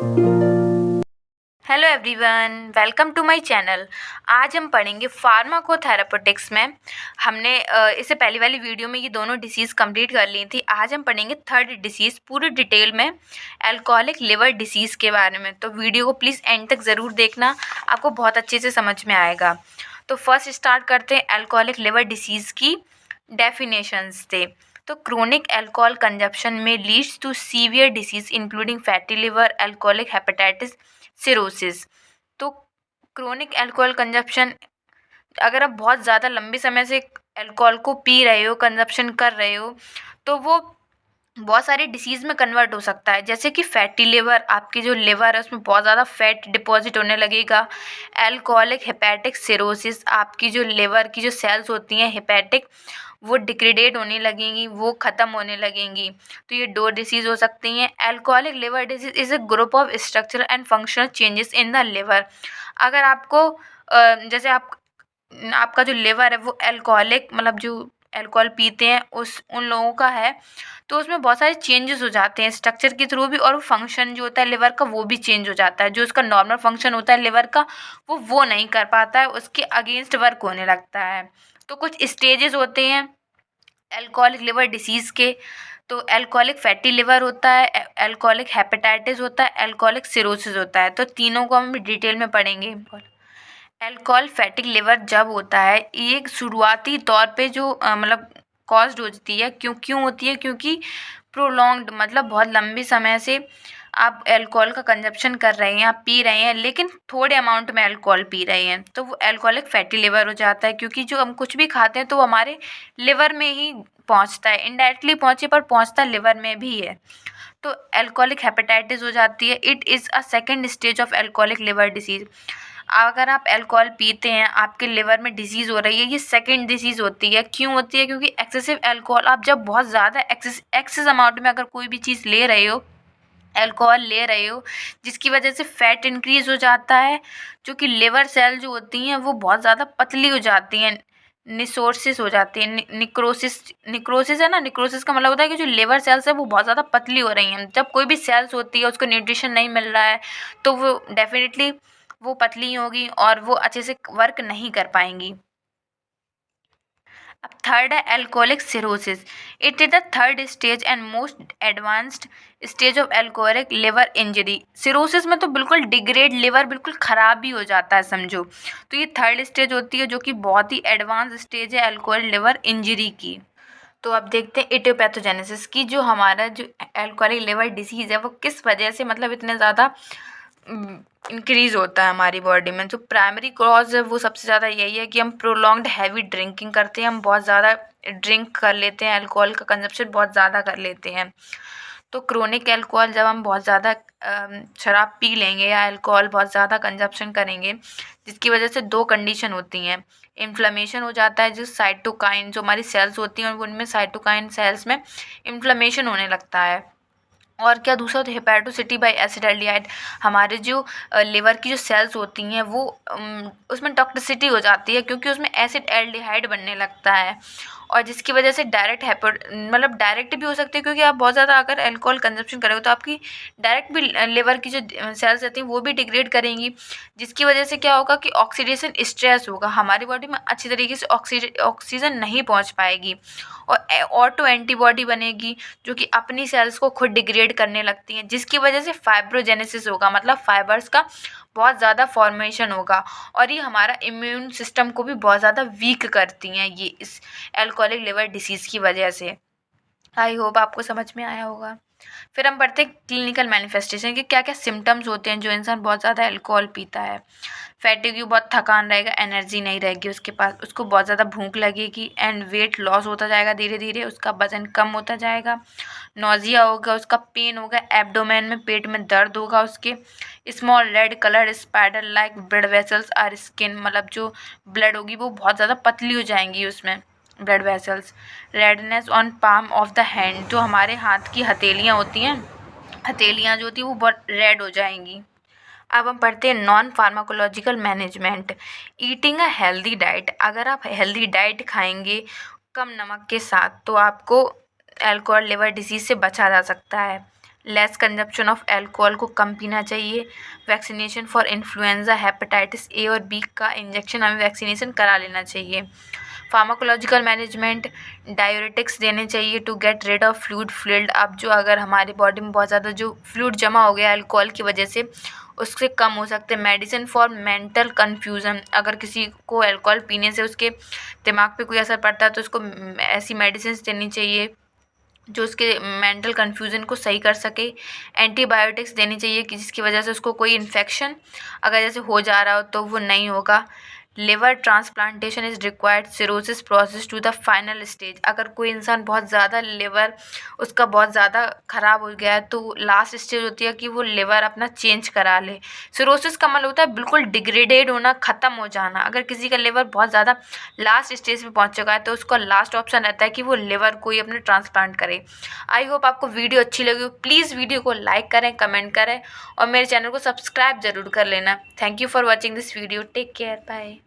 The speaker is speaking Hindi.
Hello everyone, welcome to my channel. आज हम पढ़ेंगे फार्माकोथेरापेटिक्स में। हमने इससे पहली वाली वीडियो में ये दोनों डिसीज़ कंप्लीट कर ली थी। आज हम पढ़ेंगे थर्ड डिसीज़ पूरी डिटेल में, अल्कोहलिक लिवर डिसीज़ के बारे में। तो वीडियो को प्लीज़ एंड तक ज़रूर देखना, आपको बहुत अच्छे से समझ में आएगा। तो फर्स्ट स्टार्ट करते हैं अल्कोहलिक लिवर डिसीज़ की डेफिनेशंस से। तो क्रोनिक अल्कोहल कंजप्शन में leads to severe disease including fatty liver, alcoholic hepatitis, cirrhosis. तो क्रोनिक अल्कोहल कंजप्शन, अगर आप बहुत ज़्यादा लंबे समय से अल्कोहल को पी रहे हो, कंजप्शन कर रहे हो, तो वो बहुत सारी डिसीज़ में कन्वर्ट हो सकता है। जैसे कि फैटी लिवर, आपकी जो लिवर है उसमें बहुत ज़्यादा फैट डिपॉजिट होने लगेगा। अल्कोहलिक हेपेटिक सिरोसिस, आपकी जो लिवर की जो सेल्स होती हैं हेपेटिक, वो डिग्रेडेट होने लगेंगी, वो ख़त्म होने लगेंगी। तो ये दो डिसीज़ हो सकती हैं। Alcoholic liver disease is a group of structural and functional changes in the liver. अगर आपको जैसे आपका जो लिवर है वो अल्कोहलिक, मतलब जो अल्कोहल पीते हैं उन लोगों का है, तो उसमें बहुत सारे चेंजेस हो जाते हैं स्ट्रक्चर के थ्रू भी, और वो फंक्शन जो होता है लिवर का वो भी चेंज हो जाता है। जो उसका नॉर्मल फंक्शन होता है लिवर का, वो नहीं कर पाता है, उसके अगेंस्ट वर्क होने लगता है। तो कुछ स्टेजेस होते हैं अल्कोहलिक लिवर डिसीज़ के। तो अल्कोहलिक फैटी लिवर होता है, अल्कोहलिक हेपेटाइटिस होता है, अल्कोहलिक सिरोसिस होता है। तो तीनों को हम डिटेल में पढ़ेंगे। अल्कोहल फैटी लिवर जब होता है, ये शुरुआती तौर पे जो मतलब कॉज्ड होती है, क्यों होती है, क्योंकि प्रोलॉन्ग्ड, मतलब बहुत लंबे समय से आप अल्कोहल का कंजप्शन कर रहे हैं, आप पी रहे हैं, लेकिन थोड़े अमाउंट में अल्कोहल पी रहे हैं, तो वो अल्कोहलिक फैटी लिवर हो जाता है। क्योंकि जो हम कुछ भी खाते हैं तो वो हमारे लिवर में ही पहुंचता है, इनडायरेक्टली पहुंचे पर पहुंचता लिवर में भी है। तो अल्कोहलिक हेपेटाइटिस हो जाती है। It is a second stage of alcoholic liver disease. अगर आप अल्कोहल पीते हैं, आपके लिवर में डिसीज़ हो रही है, ये सेकेंड डिसीज़ होती है। क्यों होती है? क्योंकि एक्सेसिव अल्कोहल, आप जब बहुत ज़्यादा एक्सेस अमाउंट में अगर कोई भी चीज़ ले रहे हो, अल्कोहल ले रहे हो, जिसकी वजह से फैट इंक्रीज़ हो जाता है, जो कि लिवर सेल जो होती हैं वो बहुत ज़्यादा पतली हो जाती हैं, निसोर्सिस हो जाती है, निक्रोसिस है ना। निक्रोसिस का मतलब होता है कि जो लिवर सेल्स है वो बहुत ज़्यादा पतली हो रही हैं। जब कोई भी सेल्स होती है उसको न्यूट्रिशन नहीं मिल रहा है, तो वो डेफिनेटली वो पतली होगी और वो अच्छे से वर्क नहीं कर पाएंगी। अब थर्ड है alcoholic cirrhosis. It is the third stage and most advanced stage of alcoholic liver injury. Cirrhosis में तो बिल्कुल डिग्रेड लिवर, बिल्कुल ख़राब भी हो जाता है समझो। तो ये थर्ड स्टेज होती है जो कि बहुत ही एडवांस स्टेज है अल्कोहल लिवर इंजरी की। तो अब देखते हैं इटियोपैथोजेनेसिस की। जो हमारा जो अल्कोहलिक लिवर डिसीज़ है वो किस वजह से, मतलब इतने ज़्यादा इंक्रीज़ होता है हमारी बॉडी में। जो प्राइमरी कॉज है वो सबसे ज़्यादा यही है कि हम प्रोलॉन्ग्ड हैवी ड्रिंकिंग करते हैं, हम बहुत ज़्यादा ड्रिंक कर लेते हैं, अल्कोहल का कंजप्शन बहुत ज़्यादा कर लेते हैं। तो क्रोनिक अल्कोहल, जब हम बहुत ज़्यादा शराब पी लेंगे या अल्कोहल बहुत ज़्यादा कंजप्शन करेंगे, जिसकी वजह से दो कंडीशन होती हैं। इन्फ्लेमेशन हो जाता है, जो साइटोकाइन, जो हमारी सेल्स होती हैं उनमें साइटोकाइन सेल्स में इन्फ्लेमेशन होने लगता है। और क्या दूसरा, तो हेपेटोसिटी बाय एसिडाल्डिहाइड, हमारे जो लिवर की जो सेल्स होती हैं वो उसमें टॉक्सिसिटी हो जाती है, क्योंकि उसमें एसिड एल्डिहाइड बनने लगता है, और जिसकी वजह से डायरेक्ट मतलब डायरेक्ट भी हो सकती है, क्योंकि आप बहुत ज़्यादा अगर अल्कोहल कंजप्शन करोगे तो आपकी डायरेक्ट भी लिवर की जो सेल्स रहती हैं वो भी डिग्रेड करेंगी, जिसकी वजह से क्या होगा कि ऑक्सीडेशन स्ट्रेस होगा, हमारी बॉडी में अच्छी तरीके से ऑक्सीजन नहीं पहुँच पाएगी, और ऑटो एंटीबॉडी बनेगी जो कि अपनी सेल्स को खुद डिग्रेड करने लगती हैं, जिसकी वजह से फाइब्रोजेनेसिस होगा, मतलब फाइबर्स का बहुत ज़्यादा फॉर्मेशन होगा, और ये हमारा इम्यून सिस्टम को भी बहुत ज़्यादा वीक करती हैं, ये इस अल्कोहलिक लिवर डिसीज़ की वजह से। आई होप आपको समझ में आया होगा। फिर हम पढ़ते हैं क्लिनिकल मैनिफेस्टेशन के क्या क्या सिम्टम्स होते हैं जो इंसान बहुत ज़्यादा अल्कोहल पीता है। फैटिग, बहुत थकान रहेगा, एनर्जी नहीं रहेगी उसके पास, उसको बहुत ज़्यादा भूख लगेगी, एंड वेट लॉस होता जाएगा धीरे धीरे, उसका वजन कम होता जाएगा, नोजिया होगा, उसका पेन होगा, एब्डोमेन में, पेट में दर्द होगा उसके, small red colour spider like blood vessels are skin, मतलब जो ब्लड होगी वो बहुत ज़्यादा पतली हो जाएंगी उसमें blood vessels, redness on palm of the hand, जो हमारे हाथ की हथेलियाँ होती हैं, हथेलियाँ जो होती हैं वो बहुत रेड हो जाएंगी। अब हम पढ़ते हैं non pharmacological management. Eating a healthy diet, अगर आप हेल्दी डाइट खाएंगे कम नमक के साथ तो आपको अल्कोहल लिवर डिसीज़ से बचा जा सकता है। लेस कंजप्शन ऑफ अल्कोहल को कम पीना चाहिए। Vaccination for influenza, hepatitis A और बी का इंजेक्शन हमें वैक्सीनेशन करा लेना चाहिए। फार्माकोलॉजिकल मैनेजमेंट, डायूरेटिक्स देने चाहिए to get rid of fluid filled. अब जो अगर हमारी बॉडी में बहुत ज़्यादा जो फ्लूइड जमा हो गया अल्कोहल की वजह से, उससे कम हो सकते हैं। मेडिसिन फॉर मेंटल कन्फ्यूज़न, अगर किसी को अल्कोहल पीने से उसके दिमाग पे कोई असर पड़ता है तो उसको ऐसी मेडिसिन देनी चाहिए जो उसके मेंटल कन्फ्यूज़न को सही कर सके। एंटीबायोटिक्स देनी चाहिए कि जिसकी वजह से उसको कोई इन्फेक्शन अगर जैसे हो जा रहा हो तो वो नहीं होगा। Liver transplantation is required cirrhosis process to the final stage, अगर कोई इंसान बहुत ज़्यादा लिवर उसका बहुत ज़्यादा ख़राब हो गया है तो लास्ट स्टेज होती है कि वो लिवर अपना चेंज करा ले। सिरोसिस का मतलब होता है बिल्कुल डिग्रेडेड होना, ख़त्म हो जाना। अगर किसी का लिवर बहुत ज़्यादा लास्ट स्टेज पे पहुंच चुका है तो उसका लास्ट ऑप्शन रहता है कि वो लिवर कोई अपने ट्रांसप्लांट करे। आई होप आपको वीडियो अच्छी लगी हो। प्लीज़ वीडियो को लाइक करें, कमेंट करें और मेरे चैनल को सब्सक्राइब ज़रूर कर लेना। Thank you for watching this video. Take care, bye.